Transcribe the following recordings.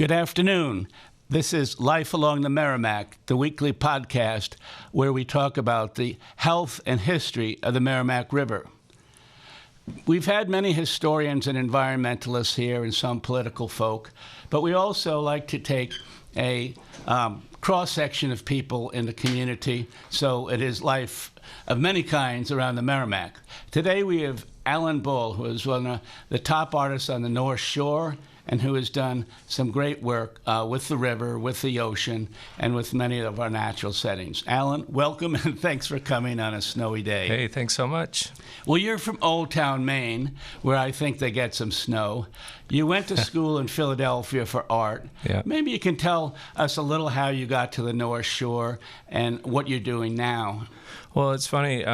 Good afternoon. This is Life Along the Merrimack, the weekly podcast where we talk about the health and history of the Merrimack River. We've had many historians and environmentalists here and some political folk, but we also like to take a cross-section of people in the community, so it is life of many kinds around the Merrimack. Today we have Alan Bull, who is one of the top artists on the North Shore and who has done some great work with the river, with the ocean, and with many of our natural settings. Alan, welcome, and thanks for coming on a snowy day. Hey, thanks so much. Well, you're from Old Town, Maine, where I think they get some snow. You went to school in Philadelphia for art. Yeah. Maybe you can tell us a little how you got to the North Shore and what you're doing now. Well, it's funny.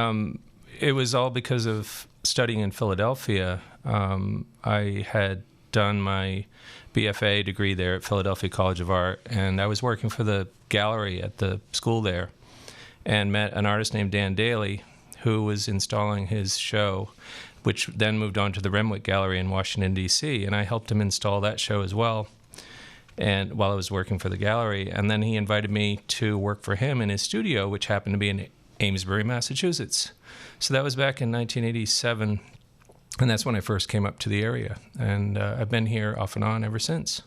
It was all because of studying in Philadelphia. I had done my BFA degree there at Philadelphia College of Art, and I was working for the gallery at the school there and met an artist named Dan Daly who was installing his show, which then moved on to the Renwick Gallery in Washington, D.C., and I helped him install that show as well and while I was working for the gallery. And then he invited me to work for him in his studio, which happened to be in Amesbury, Massachusetts. So that was back in 1987. And that's when I first came up to the area, and I've been here off and on ever since.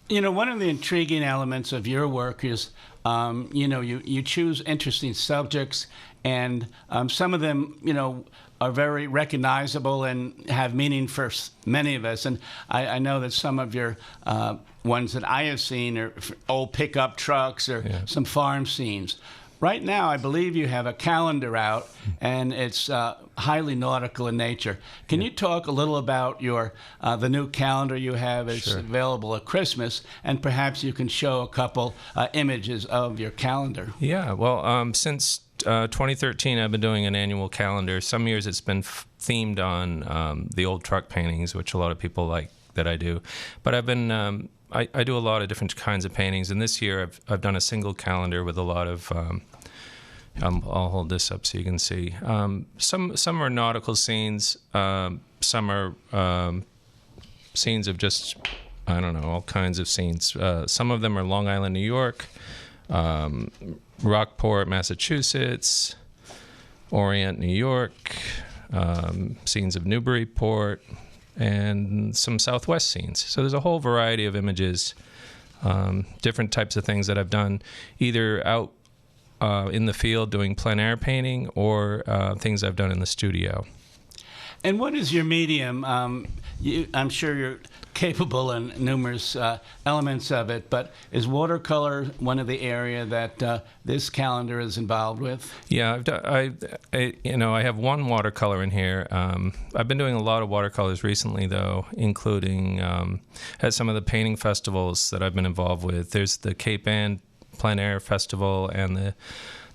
You know, one of the intriguing elements of your work is, you choose interesting subjects, and some of them, are very recognizable and have meaning for many of us. And I know that some of your ones that I have seen are old pickup trucks or some farm scenes. Right now, I believe you have a calendar out, and it's highly nautical in nature. Can you talk a little about the new calendar you have? It's available at Christmas, and perhaps you can show a couple images of your calendar. Yeah, well, since 2013, I've been doing an annual calendar. Some years it's been themed on the old truck paintings, which a lot of people like that I do. But I've been I do a lot of different kinds of paintings, and this year I've done a single calendar with a lot of. I'll hold this up so you can see. Some are nautical scenes. Some are scenes of just all kinds of scenes. Some of them are Long Island, New York, Rockport, Massachusetts, Orient, New York, scenes of Newburyport, and some Southwest scenes. So there's a whole variety of images, different types of things that I've done, either out in the field doing plein air painting or things I've done in the studio. And what is your medium? I'm sure you're capable in numerous elements of it, but is watercolor one of the area that this calendar is involved with? Yeah, I have one watercolor in here. I've been doing a lot of watercolors recently, though, including at some of the painting festivals that I've been involved with. There's the Cape Ann Plein Air Festival, and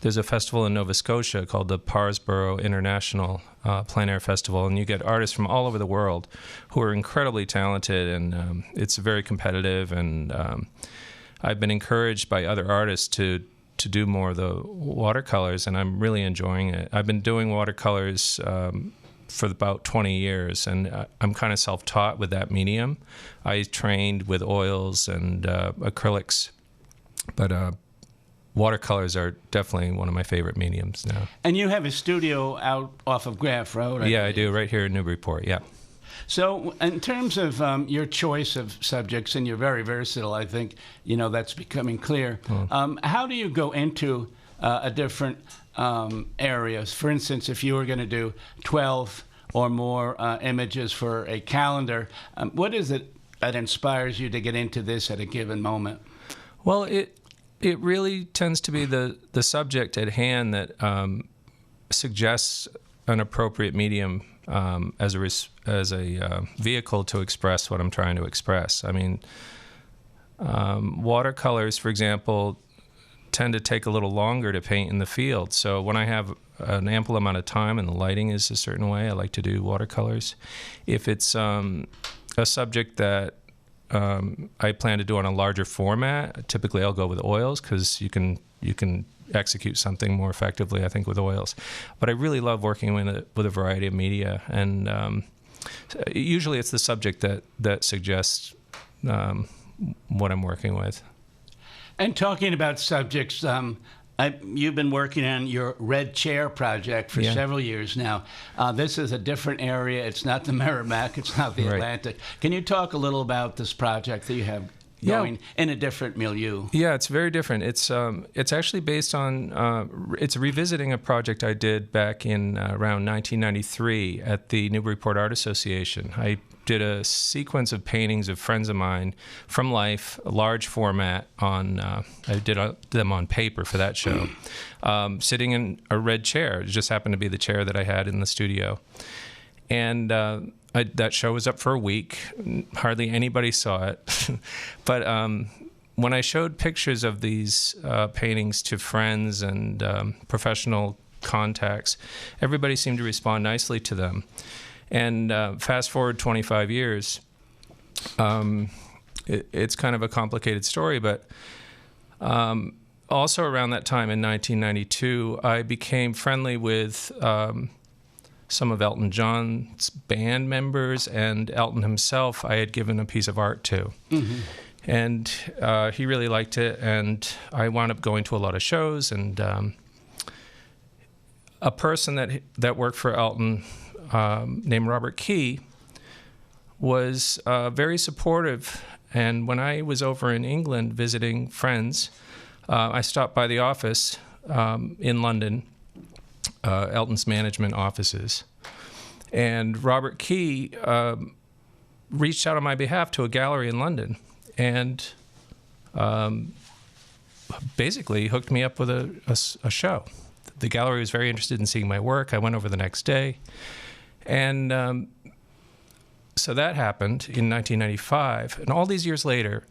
there's a festival in Nova Scotia called the Parsboro International Plein Air Festival, and you get artists from all over the world who are incredibly talented, and it's very competitive, and I've been encouraged by other artists to do more of the watercolors, and I'm really enjoying it. I've been doing watercolors for about 20 years, and I'm kind of self-taught with that medium. I trained with oils and acrylics, but watercolors are definitely one of my favorite mediums now. And you have a studio out off of Graff Road, Yeah, I do, right here in Newburyport, yeah. So in terms of your choice of subjects, and you're very versatile, I think, that's becoming clear. How do you go into a different areas? For instance, if you were going to do 12 or more images for a calendar, what is it that inspires you to get into this at a given moment? Well, it really tends to be the subject at hand that suggests an appropriate medium as a vehicle to express what I'm trying to express. I mean, watercolors, for example, tend to take a little longer to paint in the field. So when I have an ample amount of time and the lighting is a certain way, I like to do watercolors. If it's a subject that I plan to do on a larger format, typically I'll go with oils because you can execute something more effectively, I think, with oils. But I really love working with a variety of media, and usually it's the subject that suggests what I'm working with. And talking about subjects, you've been working on your Red Chair project for several years now. This is a different area. It's not the Merrimack. It's not the Atlantic. Can you talk a little about this project that you have going in a different milieu? Yeah, it's very different. It's actually based on, it's revisiting a project I did back in around 1993 at the Newburyport Art Association. I did a sequence of paintings of friends of mine from life, a large format on, I did them on paper for that show, sitting in a red chair. It just happened to be the chair that I had in the studio. And that show was up for a week. Hardly anybody saw it. But when I showed pictures of these paintings to friends and professional contacts, everybody seemed to respond nicely to them. And fast forward 25 years, it's kind of a complicated story, but also around that time in 1992, I became friendly with some of Elton John's band members, and Elton himself I had given a piece of art to. Mm-hmm. And he really liked it, and I wound up going to a lot of shows, and a person that worked for Elton named Robert Key was very supportive. And when I was over in England visiting friends, I stopped by the office in London, Elton's management offices. And Robert Key reached out on my behalf to a gallery in London and basically hooked me up with a show. The gallery was very interested in seeing my work. I went over the next day. And so that happened in 1995. And all these years later,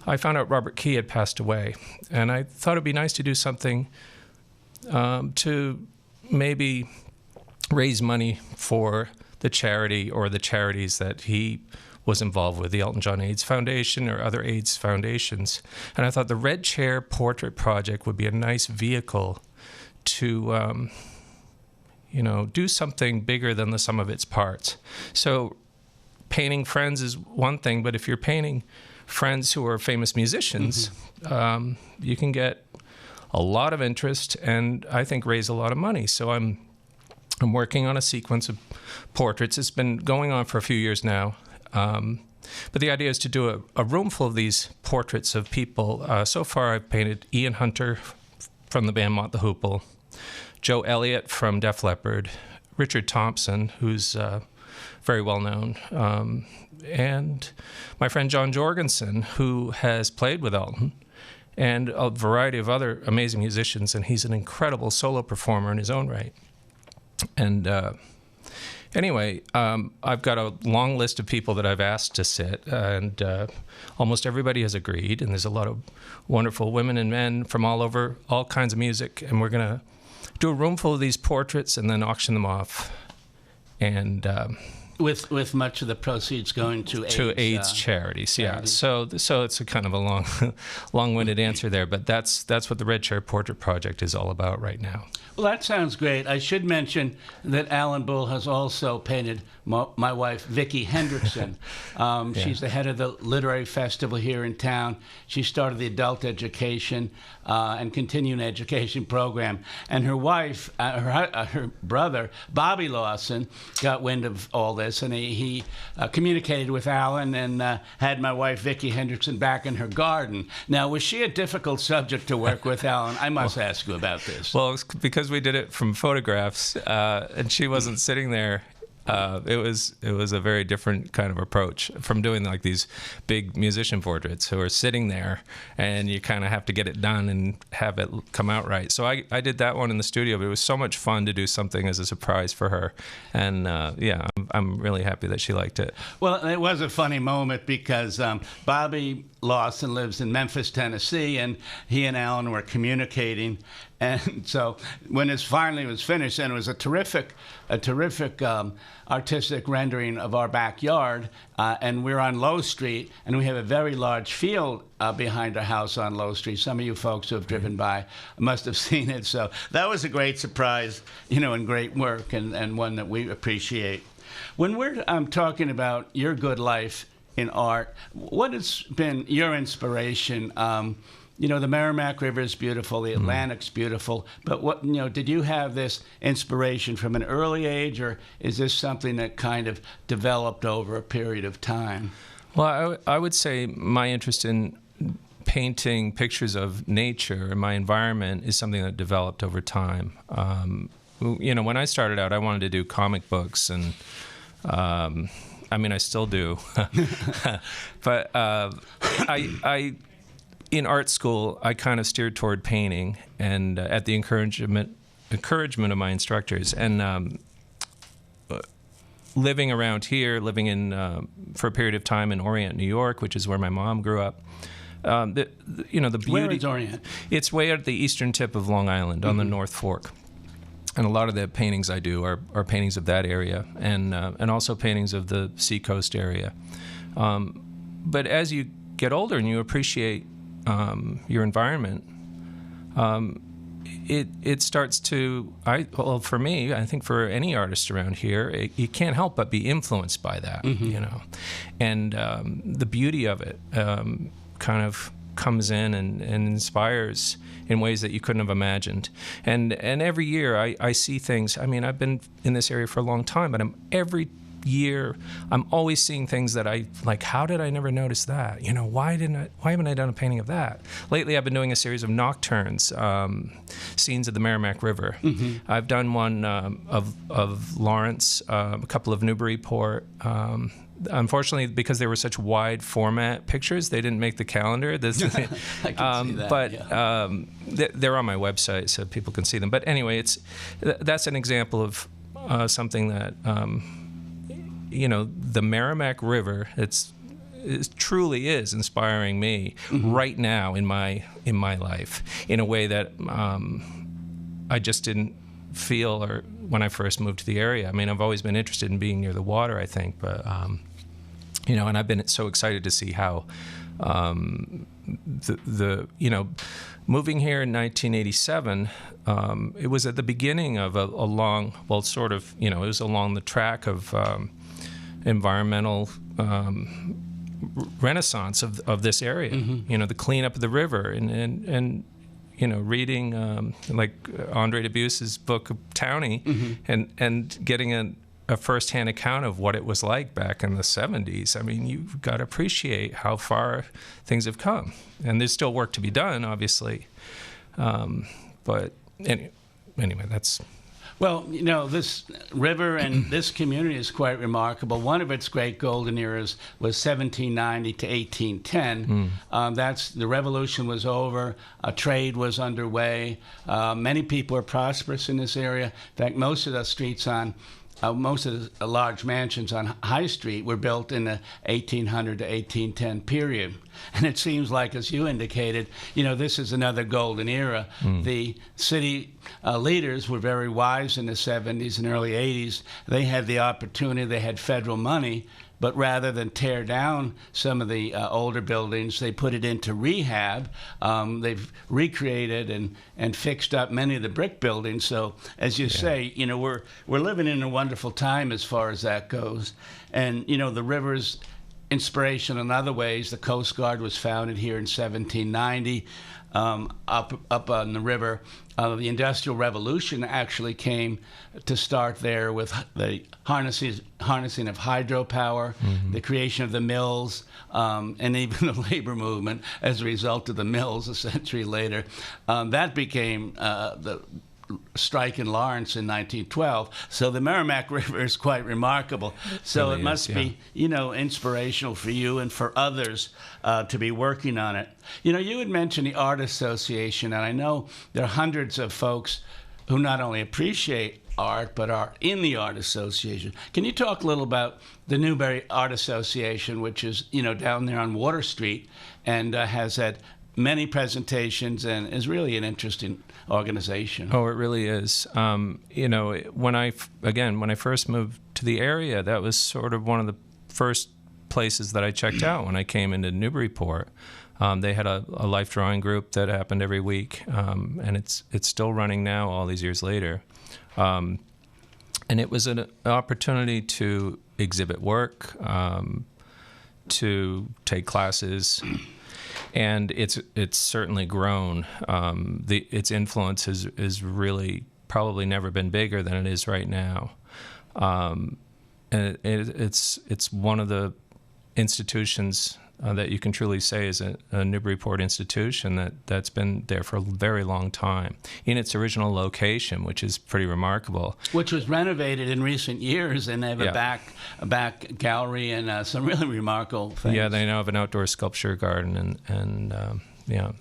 I found out Robert Key had passed away. And I thought it'd be nice to do something to maybe raise money for the charity or the charities that he was involved with, the Elton John AIDS Foundation or other AIDS foundations. And I thought the Red Chair Portrait Project would be a nice vehicle to do something bigger than the sum of its parts. So painting friends is one thing, but if you're painting friends who are famous musicians, you can get a lot of interest and I think raise a lot of money. So I'm working on a sequence of portraits. It's been going on for a few years now. But the idea is to do a room full of these portraits of people. So far I've painted Ian Hunter from the band Mott the Hoople, Joe Elliott from Def Leppard, Richard Thompson, who's very well known, and my friend John Jorgensen, who has played with Elton, and a variety of other amazing musicians, and he's an incredible solo performer in his own right. And anyway, I've got a long list of people that I've asked to sit, and almost everybody has agreed, and there's a lot of wonderful women and men from all over, all kinds of music, and we're going to do a room full of these portraits and then auction them off. And with much of the proceeds going to AIDS charities. Yeah. So it's a kind of a long-winded answer there, but that's what the Red Chair Portrait Project is all about right now. Well, that sounds great. I should mention that Alan Bull has also painted my wife, Dyke Hendrickson. She's the head of the literary festival here in town. She started the adult education and continuing education program. And her wife, her brother, Bobby Lawson, got wind of all this, and he communicated with Alan and had my wife, Dyke Hendrickson, back in her garden. Now, was she a difficult subject to work with, Alan? I must ask you about this. Well, it's because we did it from photographs, and she wasn't sitting there. It was a very different kind of approach from doing like these big musician portraits who are sitting there, and you kind of have to get it done and have it come out right. So I did that one in the studio, but it was so much fun to do something as a surprise for her, and I'm really happy that she liked it. Well, it was a funny moment because Bobby Lawson lives in Memphis, Tennessee, and he and Alan were communicating. And so when it finally was finished, and it was a terrific artistic rendering of our backyard, and we're on Low Street, and we have a very large field behind our house on Low Street. Some of you folks who have driven by must have seen it. So that was a great surprise, and great work, and one that we appreciate. When we're talking about your good life in art. What has been your inspiration? The Merrimack River is beautiful, the Atlantic's beautiful, but did you have this inspiration from an early age, or is this something that kind of developed over a period of time? Well, I would say my interest in painting pictures of nature and my environment is something that developed over time. When I started out, I wanted to do comic books, and I still do. But I in art school, I kind of steered toward painting, and at the encouragement of my instructors. And living around here, living in for a period of time in Orient, New York, which is where my mom grew up. The beauty. Where is Orient? It's way at the eastern tip of Long Island on the North Fork. And a lot of the paintings I do are paintings of that area, and also paintings of the seacoast area. But as you get older and you appreciate your environment, it starts to, for me, I think for any artist around here, you can't help but be influenced by that, and the beauty of it kind of comes in and inspires in ways that you couldn't have imagined. And every year I see things. I've been in this area for a long time, but every year I'm always seeing things that I like. How did I never notice that? Why haven't I done a painting of that? Lately I've been doing a series of nocturnes, scenes of the Merrimack River. I've done one of Lawrence, a couple of Newburyport. Unfortunately, because they were such wide format pictures, they didn't make the calendar. I can see that, but they're on my website, so people can see them. But anyway, that's an example of something that the Merrimack River. It truly is inspiring me right now in my life in a way that I just didn't feel or when I first moved to the area. I've always been interested in being near the water, I think, but and I've been so excited to see how moving here in 1987, it was at the beginning of a long, it was along the track of environmental renaissance of this area. The cleanup of the river and reading like Andre Dubus's book of Townie, and getting a first-hand account of what it was like back in the 70s. You've got to appreciate how far things have come, and there's still work to be done, obviously. But anyway, that's. Well, this river and this community is quite remarkable. One of its great golden eras was 1790 to 1810. The revolution was over. Trade was underway. Many people were prosperous in this area. In fact, most of the streets most of the large mansions on High Street were built in the 1800 to 1810 period. And it seems like, as you indicated, this is another golden era. The city leaders were very wise in the 70s and early 80s. They had the opportunity, they had federal money, but rather than tear down some of the older buildings, they put it into rehab. They've recreated and fixed up many of the brick buildings. So, as you say, we're living in a wonderful time as far as that goes. And the river's inspiration in other ways. The Coast Guard was founded here in 1790. Up on the river. The Industrial Revolution actually came to start there with the harnessing of hydropower, the creation of the mills, and even the labor movement as a result of the mills a century later. That became the strike in Lawrence in 1912. So the Merrimack River is quite remarkable. So it must be, inspirational for you and for others to be working on it. You had mentioned the Art Association, and I know there are hundreds of folks who not only appreciate art, but are in the Art Association. Can you talk a little about the Newbury Art Association, which is, down there on Water Street, and has had many presentations and is really an interesting organization? Oh, it really is. When I first moved to the area, that was sort of one of the first places that I checked out when I came into Newburyport. They had a life drawing group that happened every week, and it's still running now all these years later. And it was an opportunity to exhibit work, to take classes, and it's certainly grown. Its influence is really probably never been bigger than it is right now, and it's one of the institutions that you can truly say is a Newburyport institution that's been there for a very long time in its original location, which is pretty remarkable. Which was renovated in recent years, and they have a back gallery and some really remarkable things. Yeah, they now have an outdoor sculpture garden, and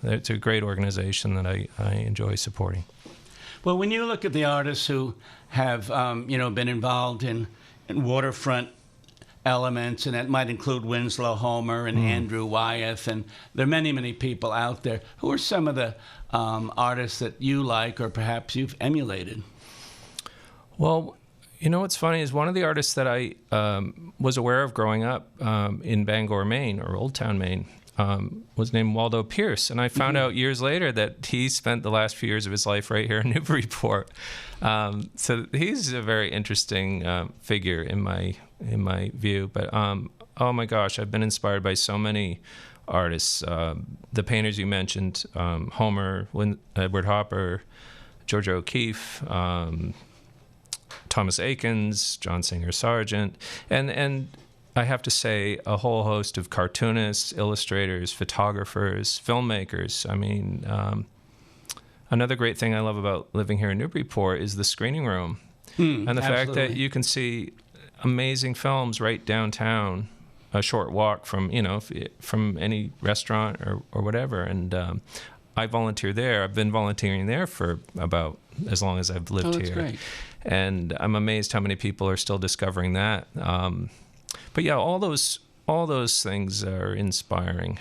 it's a great organization that I enjoy supporting. Well, when you look at the artists who have been involved in waterfront elements, and that might include Winslow Homer and Andrew Wyeth, and there are many, many people out there. Who are some of the artists that you like, or perhaps you've emulated? Well, what's funny is one of the artists that I was aware of growing up in Bangor, Maine, or Old Town, Maine, was named Waldo Pierce, and I found out years later that he spent the last few years of his life right here in Newburyport. So he's a very interesting figure in my view. But oh my gosh, I've been inspired by so many artists. The painters you mentioned, Homer, Edward Hopper, Georgia O'Keeffe, Thomas Akins, John Singer Sargent, and I have to say a whole host of cartoonists, illustrators, photographers, filmmakers. I mean, another great thing I love about living here in Newburyport is the screening room, and the fact that you can see amazing films right downtown, a short walk from from any restaurant or whatever. And I volunteer there. I've been volunteering there for about as long as I've lived here. Great. And I'm amazed how many people are still discovering that. But yeah, all those things are inspiring.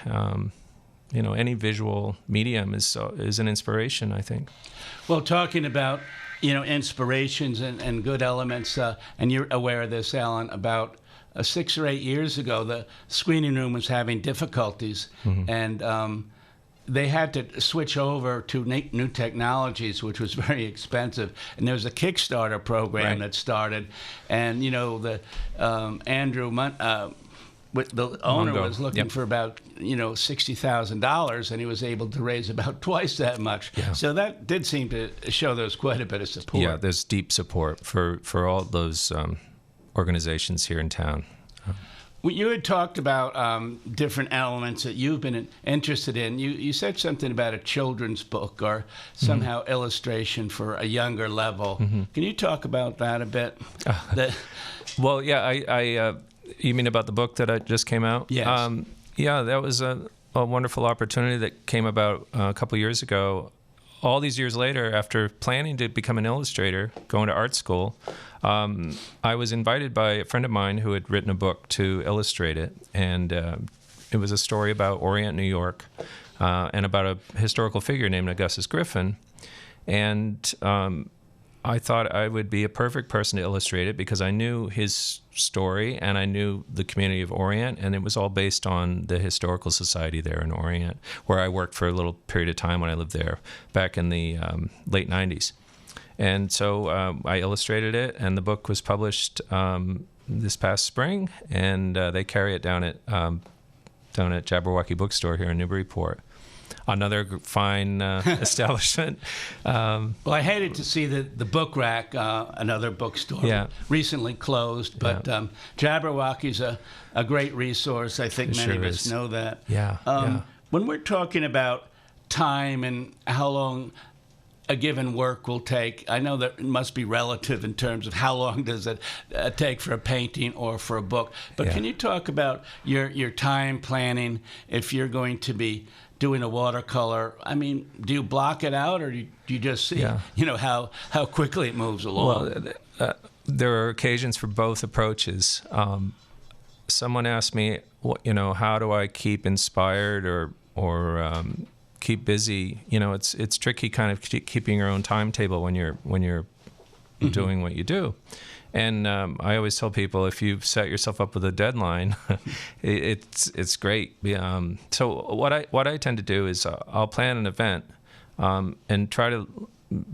Any visual medium is an inspiration, I think. Well, talking about inspirations and good elements, and you're aware of this, Alan, about 6 or 8 years ago, the screening room was having difficulties, and they had to switch over to new technologies, which was very expensive. And there was a Kickstarter program that started, and the Andrew the owner was looking for about $60,000, and he was able to raise about twice that much. Yeah. So that did seem to show there was quite a bit of support. Yeah, there's deep support for all those organizations here in town. Well, you had talked about different elements that you've been interested in. You said something about a children's book or somehow illustration for a younger level. Can you talk about that a bit? Well, yeah, I you mean about the book that just came out? Yes. Yeah, that was a wonderful opportunity that came about a couple years ago. All these years later, after planning to become an illustrator, going to art school, I was invited by a friend of mine who had written a book to illustrate it. And it was a story about Orient, New York, and about a historical figure named Augustus Griffin. And I thought I would be a perfect person to illustrate it because I knew his story and I knew the community of Orient, and it was all based on the Historical Society there in Orient, where I worked for a little period of time when I lived there back in the late 90s. And so I illustrated it, and the book was published this past spring, and they carry it down at Jabberwocky Bookstore here in Newburyport. Another fine establishment. Well, I hated to see the Book Rack, another bookstore, recently closed, but Jabberwocky's a great resource. I think many of us know that. When we're talking about time and how long a given work will take, I know that it must be relative in terms of how long does it take for a painting or for a book, but can you talk about your time planning if you're going to be doing a watercolor? I mean, do you block it out, or do you just see, how quickly it moves along? Well, there are occasions for both approaches. Someone asked me, how do I keep inspired or keep busy? It's tricky, kind of keeping your own timetable when you're doing what you do. And I always tell people, if you set yourself up with a deadline, it's great. So what I tend to do is I'll plan an event and try to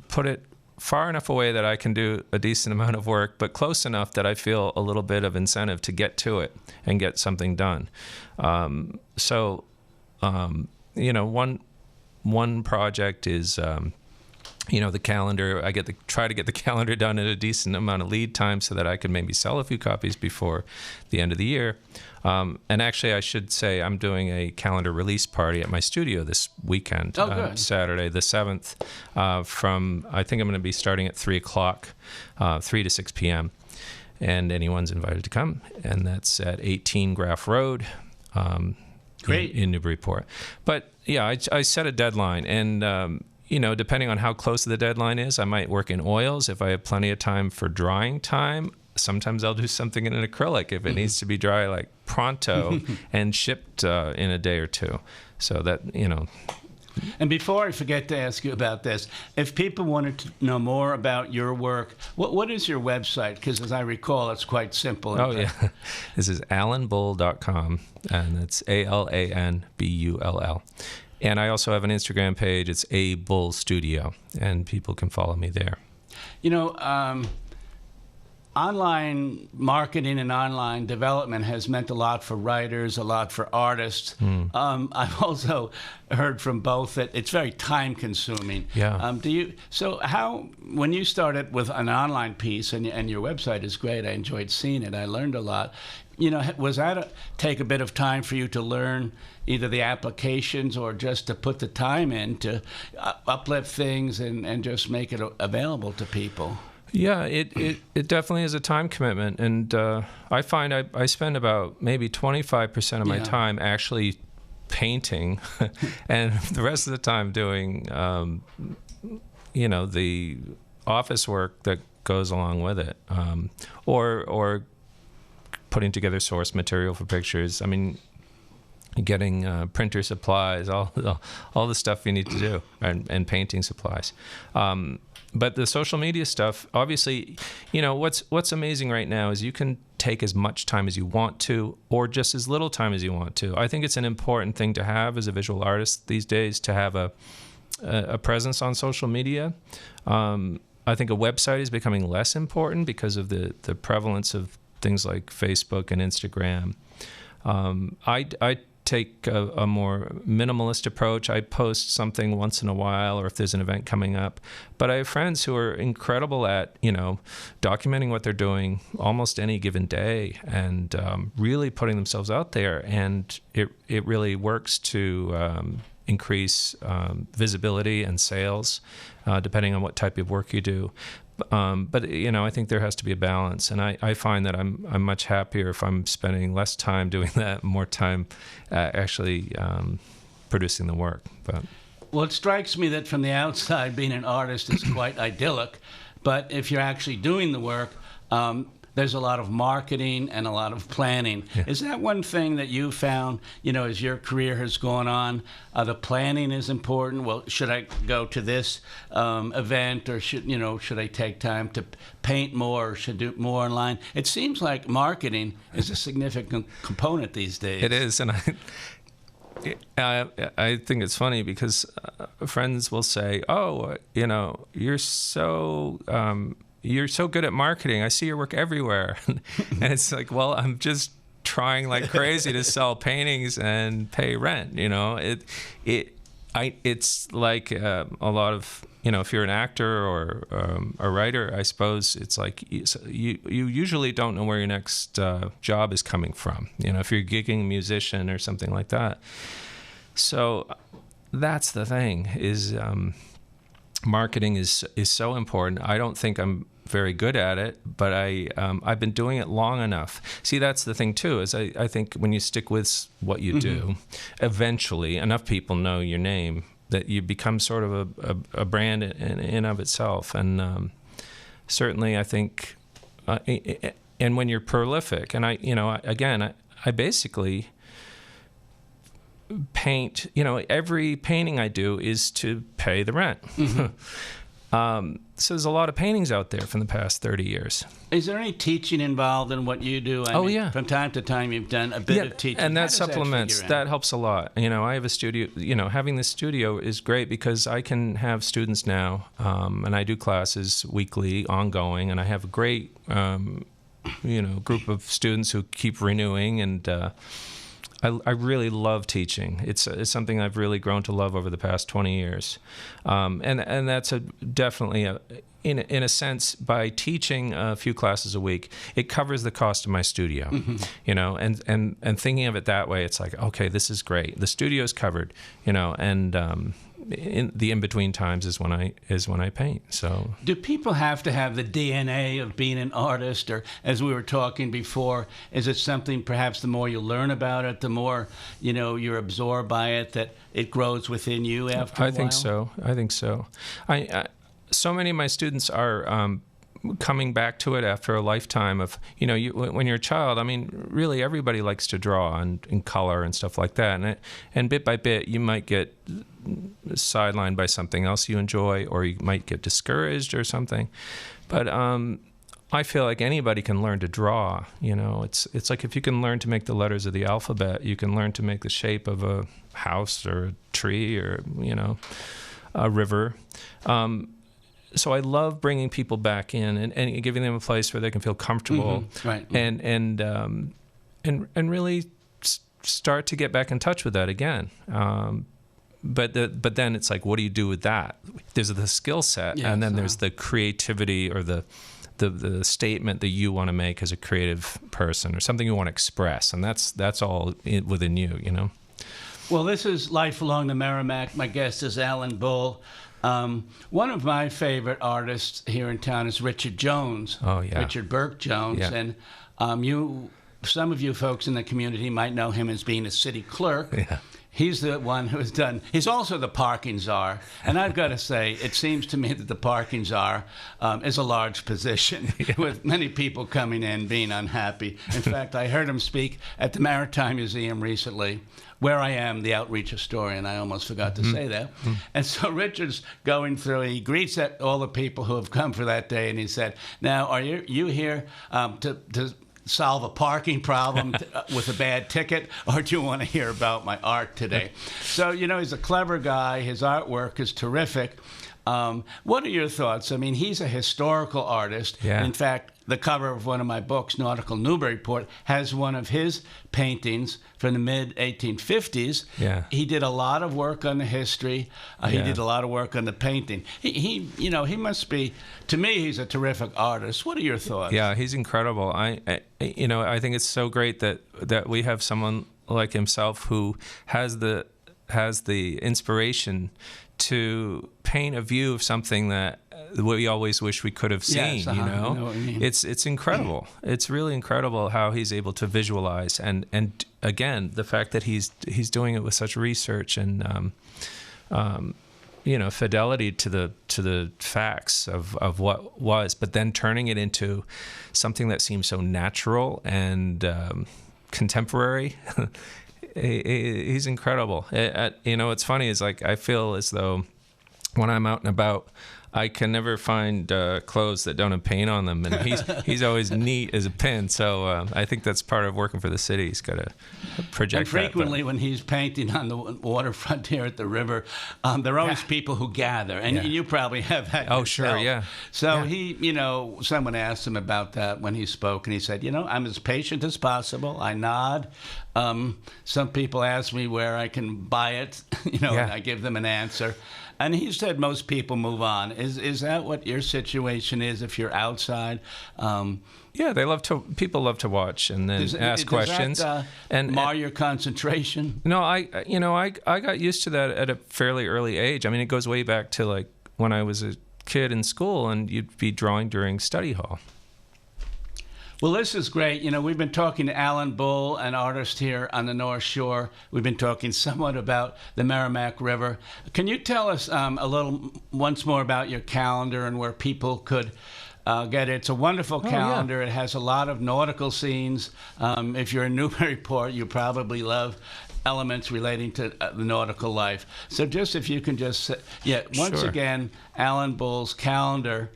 put it far enough away that I can do a decent amount of work, but close enough that I feel a little bit of incentive to get to it and get something done. One project is, the calendar. I try to get the calendar done at a decent amount of lead time so that I can maybe sell a few copies before the end of the year. And actually, I should say I'm doing a calendar release party at my studio this weekend, Saturday the 7th, I think I'm going to be starting at 3 o'clock, 3 to 6 p.m., and anyone's invited to come. And that's at 18 Graff Road in Newburyport. But, yeah, I set a deadline, and depending on how close the deadline is, I might work in oils. If I have plenty of time for drying time, sometimes I'll do something in an acrylic if it needs to be dry like pronto and shipped in a day or two. So that, And before I forget to ask you about this, if people wanted to know more about your work, what is your website? Because as I recall, it's quite simple. Yeah. This is alanbull.com, and it's ALANBULL. And I also have an Instagram page. It's A Bull Studio, and people can follow me there. Online marketing and online development has meant a lot for writers, a lot for artists. I've also heard from both that it's very time-consuming. Yeah. When you started with an online piece, and your website is great, I enjoyed seeing it, I learned a lot. Was that take a bit of time for you to learn either the applications or just to put the time in to uplift things and just make it available to people? Yeah, it definitely is a time commitment, and I find I spend about maybe 25% of my time actually painting, and the rest of the time doing, the office work that goes along with it, or putting together source material for pictures. I mean, getting printer supplies, all the stuff you need to do, and painting supplies. But the social media stuff, obviously, what's amazing right now is you can take as much time as you want to, or just as little time as you want to. I think it's an important thing to have as a visual artist these days, to have a presence on social media. I think a website is becoming less important because of the prevalence of things like Facebook and Instagram. I take a more minimalist approach. I post something once in a while, or if there's an event coming up. But I have friends who are incredible at, documenting what they're doing almost any given day, and really putting themselves out there. And it really works to increase visibility and sales, depending on what type of work you do. But I think there has to be a balance, and I find that I'm much happier if I'm spending less time doing that, more time actually producing the work. Well, it strikes me that from the outside, being an artist is quite idyllic, but if you're actually doing the work, there's a lot of marketing and a lot of planning. Yeah. Is that one thing that you found, as your career has gone on, the planning is important? Well, should I go to this event, or should I take time to paint more, or should do more online? It seems like marketing is a significant component these days. It is, and I think it's funny because friends will say, "Oh, you're so good at marketing. I see your work everywhere." And it's like, well, I'm just trying like crazy to sell paintings and pay rent. It's like a lot of, if you're an actor or a writer, I suppose it's like you usually don't know where your next job is coming from. If you're a gigging musician or something like that. So that's the thing is. Marketing is so important. I don't think I'm very good at it, but I've been doing it long enough. See, that's the thing too, is I think when you stick with what you do, eventually enough people know your name that you become sort of a brand in of itself. And certainly I think, and when you're prolific, and I basically paint, every painting I do is to pay the rent. So there's a lot of paintings out there from the past 30 years. Is there any teaching involved in what you do? I mean, yeah. From time to time, you've done a bit of teaching. And that supplements. That helps a lot. I have a studio. Having this studio is great because I can have students now, and I do classes weekly, ongoing, and I have a great, group of students who keep renewing, and I really love teaching. It's something I've really grown to love over the past 20 years, and that's definitely in a sense, by teaching a few classes a week, it covers the cost of my studio. Mm-hmm. And thinking of it that way, it's like, okay, this is great. The studio's covered, and in the in-between times is when I paint. So, do people have to have the DNA of being an artist, or, as we were talking before, is it something perhaps the more you learn about it, the more you're absorbed by it, that it grows within you after a while? I think so. So many of my students are coming back to it after a lifetime of, when you're a child, I mean, really everybody likes to draw in color and stuff like that. And bit by bit, you might get sidelined by something else you enjoy, or you might get discouraged or something. But I feel like anybody can learn to draw. It's like if you can learn to make the letters of the alphabet, you can learn to make the shape of a house or a tree or, a river. So I love bringing people back in and giving them a place where they can feel comfortable, mm-hmm. Right. and really start to get back in touch with that again. But then it's like, what do you do with that? There's the skill set, and then there's the creativity or the statement that you want to make as a creative person, or something you want to express, and that's all within you. Well, this is Life Along the Merrimack. My guest is Alan Bull. One of my favorite artists here in town is Richard Jones. Oh, yeah. Richard Burke Jones. Yeah. And some of you folks in the community might know him as being a city clerk. Yeah. He's the one who has done, he's also the parking czar. And I've got to say, it seems to me that the parking czar is a large position, with many people coming in being unhappy. In fact, I heard him speak at the Maritime Museum recently, where I am the outreach historian. I almost forgot to say that. Mm-hmm. And so Richard's going through, he greets all the people who have come for that day, and he said, now, are you here to solve a parking problem with a bad ticket, or do you want to hear about my art today? So, he's a clever guy. His artwork is terrific. What are your thoughts? I mean, he's a historical artist. Yeah. In fact, the cover of one of my books, Nautical Newburyport, has one of his paintings from the mid-1850s. Yeah. He did a lot of work on the history. He did a lot of work on the painting. He must be, to me, he's a terrific artist. What are your thoughts? Yeah, he's incredible. I think it's so great that we have someone like himself who has the inspiration to paint a view of something that we always wish we could have seen. Yes, I know what you mean. It's incredible. It's really incredible how he's able to visualize, and again, the fact that he's doing it with such research and fidelity to the facts of what was, but then turning it into something that seems so natural and contemporary. He's incredible. What's funny is, like, I feel as though when I'm out and about, I can never find clothes that don't have paint on them, and he's always neat as a pin. So I think that's part of working for the city. He's got to project. And frequently, when he's painting on the waterfront here at the river, there are always people who gather, and you probably have that. Oh, yourself. sure, yeah. So he, someone asked him about that when he spoke, and he said, I'm as patient as possible. I nod. Some people ask me where I can buy it, and I give them an answer. And he said most people move on. Is that what your situation is if you're outside? Yeah, people love to watch and then ask questions. Does that mar your concentration? No, I got used to that at a fairly early age. I mean, it goes way back to, like, when I was a kid in school, and you'd be drawing during study hall. Well, this is great. We've been talking to Alan Bull, an artist here on the North Shore. We've been talking somewhat about the Merrimack River. Can you tell us a little once more about your calendar and where people could get it. It's a wonderful calendar. It has a lot of nautical scenes. If you're in Newburyport, you probably love elements relating to the nautical life. So just if you can just, once again, Alan Bull's calendar,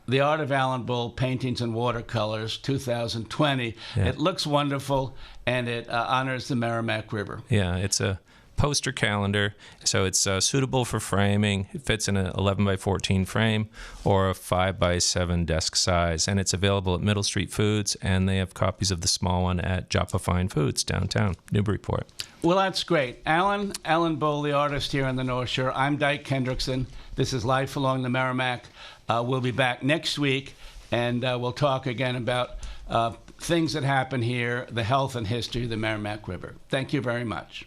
The Art of Alan Bull, Paintings and Watercolors, 2020. Yeah. It looks wonderful, and it honors the Merrimack River. Yeah, it's a poster calendar, so it's suitable for framing. It fits in an 11 by 14 frame or a 5 by 7 desk size, and it's available at Middle Street Foods, and they have copies of the small one at Joppa Fine Foods downtown Newburyport. Well, that's great. Alan Bull, the artist here on the North Shore. I'm Dyke Hendrickson. This is Life Along the Merrimack. We'll be back next week, and we'll talk again about things that happen here, the health and history of the Merrimack River. Thank you very much.